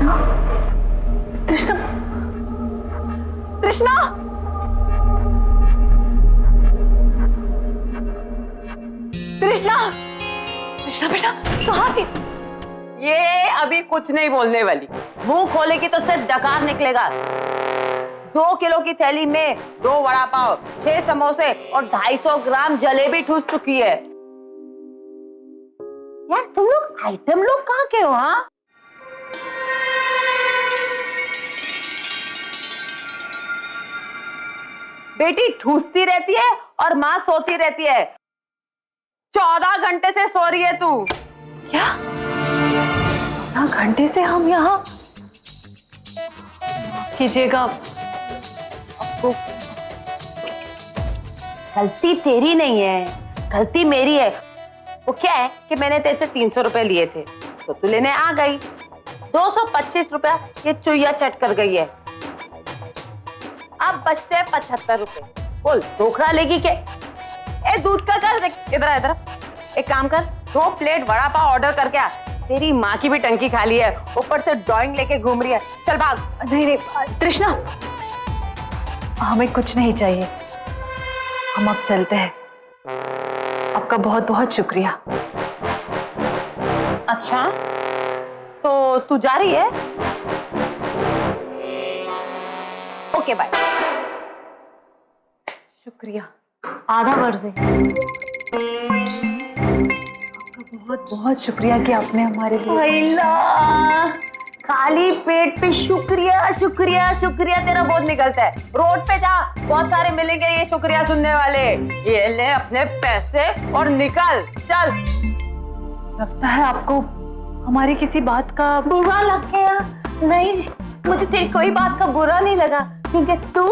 कृष्णा, कृष्णा, कृष्णा, कृष्णा, कृष्णा बेटा कहाँ थी? ये अभी कुछ नहीं बोलने वाली, मुंह खोलेगी तो सिर्फ डकार निकलेगा। 2 किलो की थैली में 2 वड़ा पाव, 6 समोसे और 250 ग्राम जलेबी ठूस चुकी है। यार तुम लोग आइटम लोग कहाँ के हो? हाँ, बेटी ठूसती रहती है और माँ सोती रहती है। 14 घंटे से सो रही है तू। क्या 14 घंटे से हम यहाँ? कीजिएगा, आपको गलती तेरी नहीं है, गलती मेरी है। वो क्या है कि मैंने तेरे से 300 रुपए लिए थे तो तू लेने आ गई। 225 रुपया ये चुईया चट कर गई है। अब बचते हैं 75 रुपए। बोल धोखा लेगी के? ए दूध का कर, इधर इधर एक काम कर, 2 प्लेट वड़ा पाव ऑर्डर करके आ। तेरी माँ की भी टंकी खाली है, ऊपर से ड्राइंग लेके घूम रही है। चल भाग। नहीं नहीं कृष्णा, हमें कुछ नहीं चाहिए, हम अब चलते हैं। आपका बहुत बहुत शुक्रिया। अच्छा तो तू जा रही है? Okay bye. शुक्रिया, आधा वर्ष बहुत बहुत शुक्रिया कि आपने हमारे लिए। खाली पेट पे शुक्रिया शुक्रिया शुक्रिया तेरा बहुत निकलता है। रोड पे जा, बहुत सारे मिलेंगे ये शुक्रिया सुनने वाले। ये ले अपने पैसे और निकल चल। लगता है आपको हमारी किसी बात का बुरा लग गया? नहीं, मुझे तेरी कोई बात का बुरा नहीं लगा, क्योंकि तू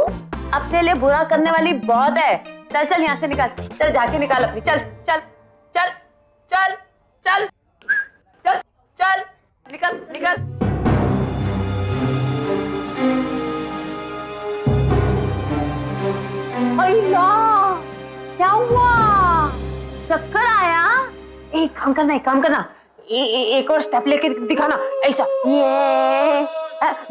अपने लिए बुरा करने वाली बहुत है। चल चल यहाँ से निकल, चल जाके निकाल अपनी, चल चल चल चल चल चल चल निकल निकल। क्या हुआ? चक्कर आया? एक काम करना, एक काम करना, एक और स्टेप लेके दिखाना, ऐसा। ये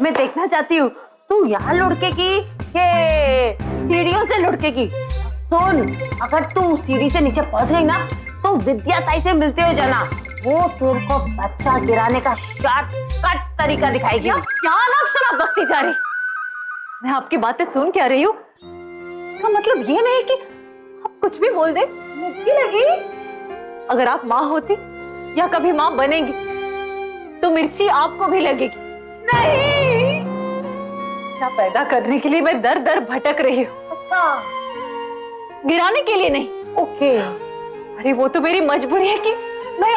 मैं देखना चाहती हूँ तू यहाँ लुढ़केगी कि सीढ़ियों से लुढ़केगी। सुन, अगर तू सीढ़ी से नीचे पहुंच गई ना तो विद्या ताई से मिलते हो जाना। वो तेरे को बच्चा गिराने का शॉर्टकट तरीका दिखाएगी। क्या नाक शराब बकती जा रही? मैं आपकी बातें सुन क्या रही हूँ? इसका मतलब ये नहीं कि आप कुछ भी बोल दे। मुझे लगी अगर आप माँ होती या कभी माँ बनेगी तो मिर्ची आपको भी लगेगी। नहीं, क्या पैदा करने के लिए मैं दर दर भटक रही हूँ, गिराने के लिए नहीं। ओके। अरे वो तो मेरी मजबूरी है कि मैं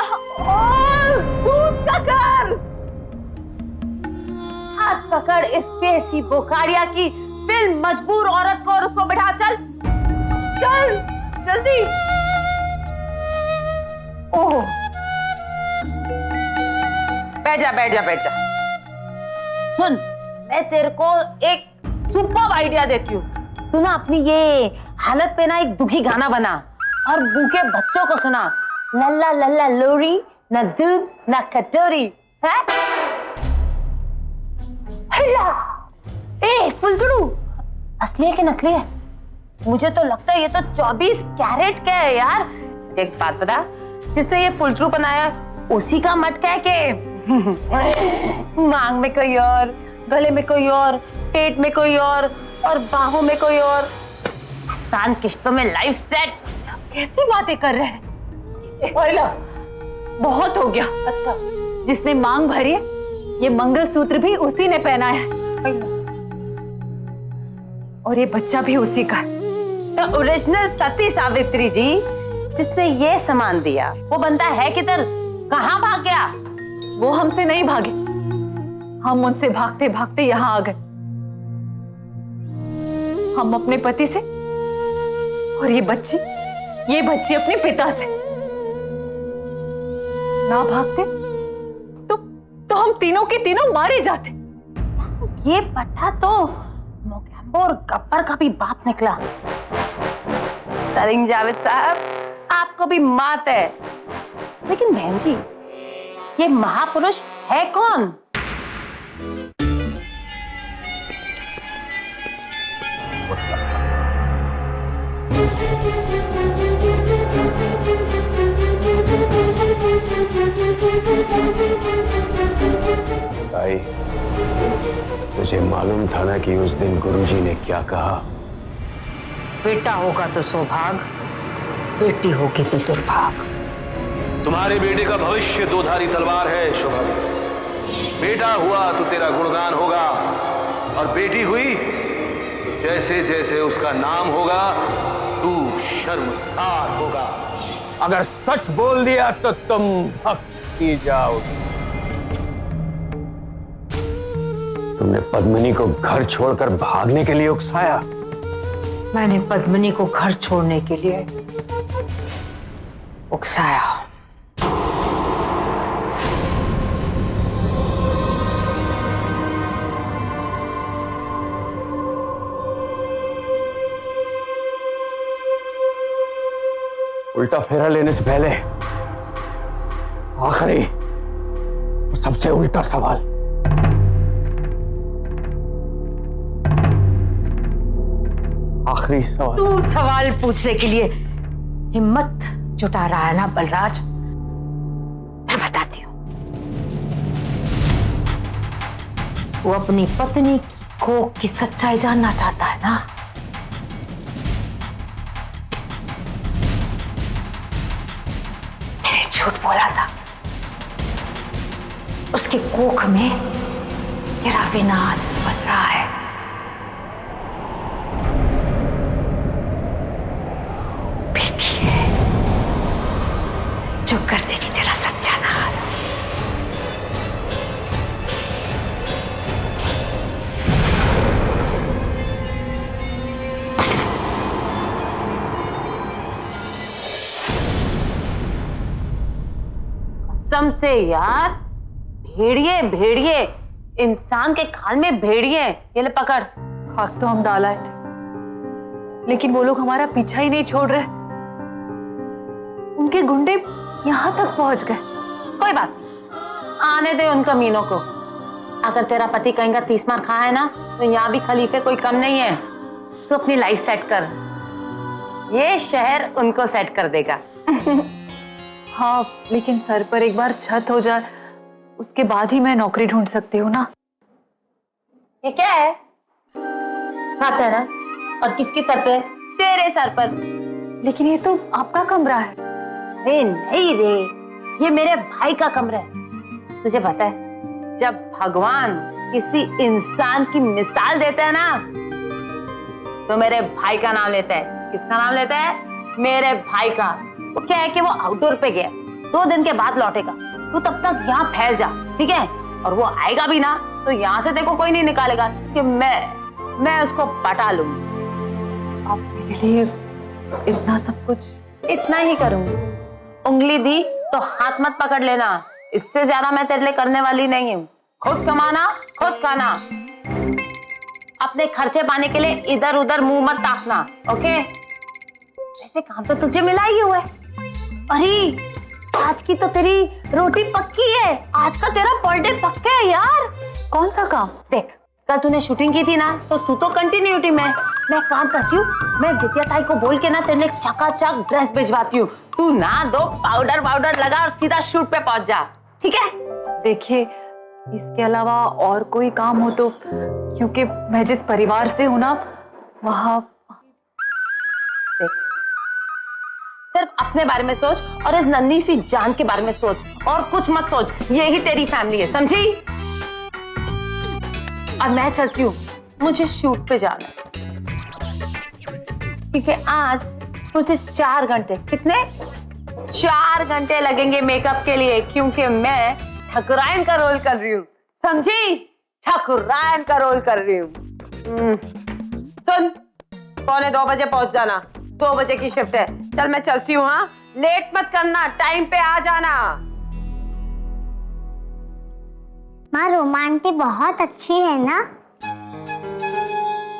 हाथ पकड़ इस पेशी बुखारिया की फिल्म मजबूर औरत को और उसको बैठा। चल चल जल्दी। ओह, बैठ जा बैठ जा बैठ जा। सुन, मैं तेरे को एक सुपर आइडिया देती हूँ। तू ना अपनी ये हालत पे ना एक दुखी गाना बना और भूखे बच्चों को सुना। लल्ला लल्ला लोरी, न दूध न कटोरी है। ए फुलझड़ू, असली है कि नकली है? मुझे तो लगता है ये तो 24 कैरेट का है यार। एक बात बता, जिसने ये फुलझड़ू बनाया उसी का मटका है के मांग में कोई और, गले में कोई और, पेट में कोई और बाहों में कोई और। आसान किश्तों में लाइफ सेट। कैसी बातें कर रहे हैं? बहुत हो गया। अच्छा, जिसने मांग भरी है ये मंगलसूत्र भी उसी ने पहना है और ये बच्चा भी उसी का है। तो ओरिजिनल सती सावित्री जी जिसने ये सामान दिया वो बंदा है किधर? कहाँ भाग गया? वो हमसे नहीं भागे, हम उनसे भागते भागते यहाँ आ गए। हम अपने पति से और ये बच्ची अपने पिता से। ना भागते तो हम तीनों के तीनों मारे जाते। ये पट्टा तो मोगैम्बो और गब्बर का भी बाप निकला। सलीम जावेद साहब, आपको भी मात है। लेकिन बहन जी, ये महापुरुष है कौन? भाई, तुझे मालूम था ना कि उस दिन गुरुजी ने क्या कहा? बेटा होगा तो सौभाग, बेटी होगी तो दुर्भाग। तुम्हारे बेटे का भविष्य दोधारी तलवार है शुभम। बेटा हुआ तो तेरा गुणगान होगा, और बेटी हुई जैसे जैसे उसका नाम होगा तू शर्मसार होगा। अगर सच बोल दिया तो तुम भक्ति जाओगे। तुमने पद्मिनी को घर छोड़कर भागने के लिए उकसाया। मैंने पद्मिनी को घर छोड़ने के लिए उकसाया। उल्टा फेरा लेने से पहले आखिरी और सबसे उल्टा सवाल। आखिरी सवाल। तू सवाल पूछने के लिए हिम्मत जुटा रहा है ना बलराज? मैं बताती हूँ। वो अपनी पत्नी की कोख की सच्चाई जानना चाहता है ना? मैंने झूठ बोला था। उसके कोख में तेरा विनाश बन रहा है। जो कर देगी तेरा सत्यानाश। कसम से यार, भेड़िए भेड़िए, इंसान के खाल में भेड़िए। ये ले पकड़। खाक तो हम डाला है, लेकिन वो लोग हमारा पीछा ही नहीं छोड़ रहे। उनके गुंडे यहाँ तक पहुंच गए। कोई बात नहीं, आने दे उन कमीनों को। अगर तेरा पति कहेगा 30 मार खा है ना, तो यहाँ भी खलीफे कोई कम नहीं है। तू अपनी लाइफ सेट कर, ये शहर उनको सेट कर देगा। हाँ, लेकिन सर पर एक बार छत हो जाए, उसके बाद ही मैं नौकरी ढूंढ सकती हूँ ना। ये क्या है? छत है ना? और किसके सर पे? तेरे सर पर। लेकिन ये तो आपका कमरा है। रे नहीं रे, ये मेरे भाई का कमरा है। तुझे पता है, जब भगवान किसी इंसान की मिसाल देता है ना, तो मेरे भाई का नाम लेता है। किसका नाम लेता है? मेरे भाई का। वो क्या है कि वो आउटडोर पे गया, 2 दिन के बाद लौटेगा। तू तब तक यहाँ फैल जा, ठीक है? और वो आएगा भी ना, तो यहाँ से देखो कोई नहीं निकालेगा कि मैं उसको पटा लूंगी। आप मेरे लिए इतना सब कुछ। इतना ही करूंगी। उंगली दी तो हाथ मत पकड़ लेना, इससे ज्यादा मैं तेरे लिए करने वाली नहीं हूँ। खुद कमाना, खुद खाना। अपने खर्चे पाने के लिए इधर उधर मुंह मत ताकना, ओके? वैसे काम तो तुझे मिला ही हुआ है। अरे आज की तो तेरी रोटी पक्की है। आज का तेरा बर्थडे पक्का है यार। कौन सा काम? देख, कल तूने शूटिंग की थी ना, तो तू तो कंटिन्यूटी में। मैं काम करती हूँ, मैं विद्या ताई को बोल के ना तेरे लिए चकाचक ड्रेस भिजवाती हूँ। तू ना दो, पाउडर लगा और सीधा शूट पे पहुंच जा, ठीक है? देखिए, इसके अलावा और कोई काम हो तो, क्योंकि मैं जिस परिवार से हूं ना, वहाँ। देख, सिर्फ अपने बारे में सोच और इस नन्ही सी जान के बारे में सोच, और कुछ मत सोच। यही तेरी फैमिली है, समझी? अब मैं चलती हूँ, मुझे शूट पे जाना है, क्योंकि आज मुझे 4 घंटे, कितने? 4 घंटे लगेंगे मेकअप के लिए, क्योंकि मैं ठाकुरायन का रोल कर रही हूँ, समझी? ठाकुरायन का रोल कर रही हूँ। सुन, 1:45 बजे पहुंच जाना, 2 बजे की शिफ्ट है। चल मैं चलती हूँ, हाँ? लेट मत करना, टाइम पे आ जाना। माँ, रोमांटी बहुत अच्छी है ना?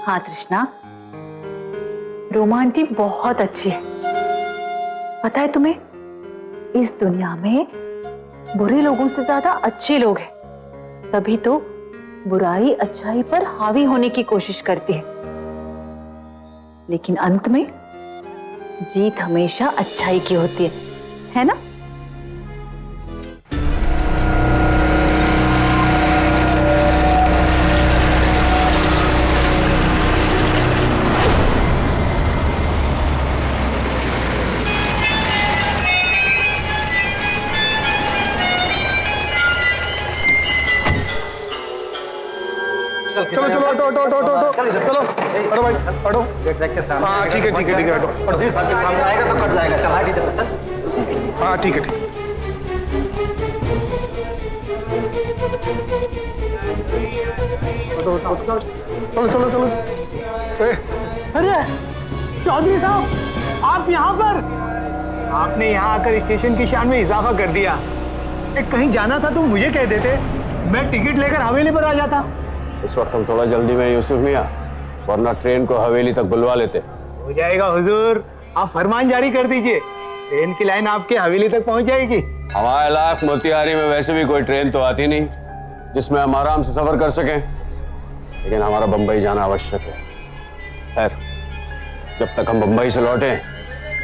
हाँ तृष्णा, रोमा आंटी बहुत अच्छी है। पता है तुम्हें, इस दुनिया में बुरे लोगों से ज्यादा अच्छे लोग हैं। तभी तो बुराई अच्छाई पर हावी होने की कोशिश करती लेकिन अंत में जीत हमेशा अच्छाई की होती है ना? चलो चलो ऑटो ऑटो ऑटो ऑटो चलो हटो भाई हटो। हाँ ठीक है हटो सामने आएगा तो कट जाएगा। चल हाइट इधर चल। हाँ ठीक है चलो चलो चलो। अरे चौधरी साहब, आप यहाँ पर? आपने यहाँ आकर स्टेशन की शान में इजाफा कर दिया। कहीं जाना था तो मुझे कह देते, मैं टिकट लेकर हवेली पर आ जाता। इस वक्त हम थोड़ा जल्दी में यूसुफ मियां, वरना ट्रेन को हवेली तक बुलवा लेते। हो जाएगा हुजूर, आप फरमान जारी कर दीजिए, ट्रेन की लाइन आपके हवेली तक पहुंच जाएगी। हमारे इलाके मोतिहारी में वैसे भी कोई ट्रेन तो आती नहीं जिसमें हम आराम से सफर कर सकें, लेकिन हमारा बंबई जाना आवश्यक है। खैर, जब तक हम बंबई से लौटे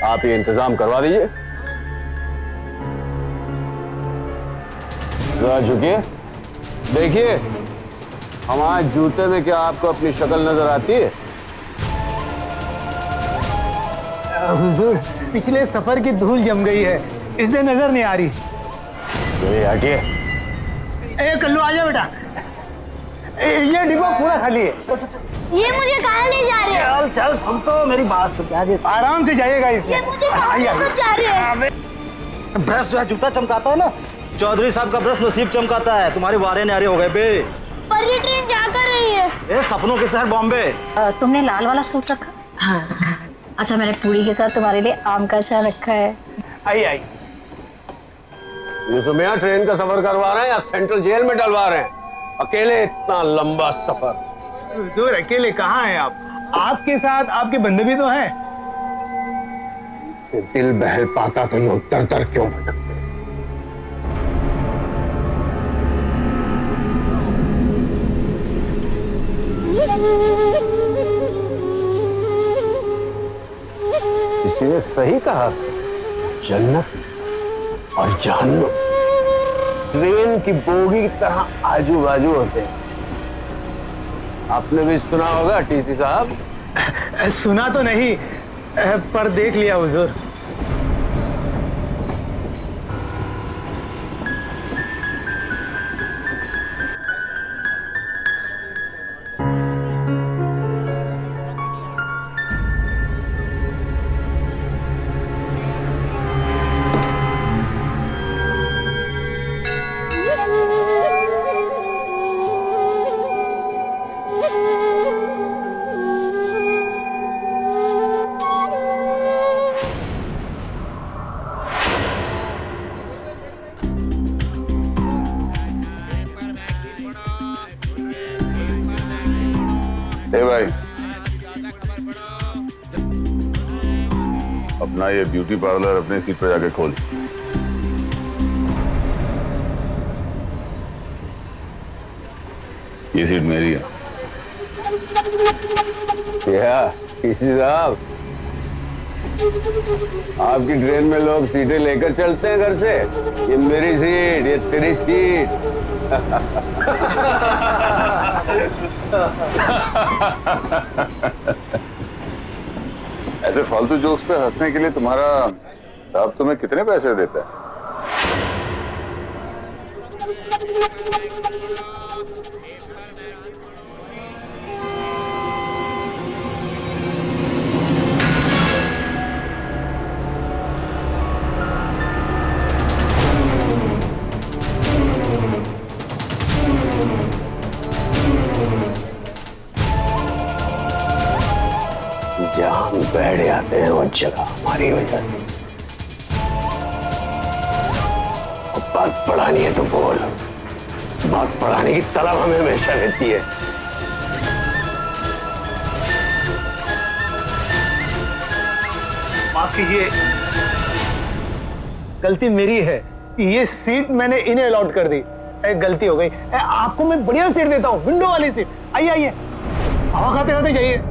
आप ये इंतजाम करवा दीजिए। जरा झुकिए, देखिए हमारे जूते में क्या आपको अपनी शक्ल नजर आती है? हुजूर, पिछले सफर की धूल जम गई है, इसलिए नजर नहीं आ रही। हटिए। ए कल्लू आ जा बेटा, ये डिब्बा पूरा खाली है। ये मुझे कहाँ ले जा रहे हो? चल चल, सुन तो मेरी बात तो, क्या आराम से जाइएगा इसमें। ये मुझे कहाँ लेकर जा रहे हो? ब्रश जो है जूता चमकाता है ना, चौधरी साहब का ब्रश नसीब चमकाता है। तुम्हारे वारे न्यारे हो गए बे। पर ये ट्रेन क्या कर रही है? ए सपनों के शहर बॉम्बे। तुमने लाल वाला सूट रखा? हाँ। अच्छा, मैंने पूरी के साथ तुम्हारे लिए आम का अचार रखा है। आई आई। यूसुफ मियां ट्रेन का सफर करवा रहे हैं या सेंट्रल जेल में डलवा रहे हैं? अकेले इतना लंबा सफर? हुजूर अकेले कहाँ हैं आप? आपके साथ आपके बंदे भी तो हैं। दिल बहल पाता तो ये दर दर क्यों भटकते? किसी ने सही कहा, जन्नत और जहन्नुम ट्रेन की बोगी की तरह आजू बाजू होते हैं। आपने भी सुना होगा टीसी साहब? सुना तो नहीं, पर देख लिया हुजूर। ए भाई, अपना ये ब्यूटी पार्लर अपने सीट पर जाके खोल। ये सीट मेरी है। क्या टीसी साहब, आपकी ट्रेन में लोग सीटें लेकर चलते हैं घर से? ये मेरी सीट, ये तेरी सीट। ऐसे फालतू जोक्स पे हंसने के लिए तुम्हारा साहब तुम्हें कितने पैसे देता है? जहां हम बैठ जाते हैं वो जगह हमारी हो जाती है। और बात पढ़ानी है तो बोल, बात पढ़ाने की तलब हमें हमेशा रहती है। माफ कीजिए, गलती मेरी है। ये सीट मैंने इन्हें अलॉट कर दी। गलती हो गई। आपको मैं बढ़िया सीट देता हूँ, विंडो वाली सीट। आइए आइए, हवा खाते खाते जाइए।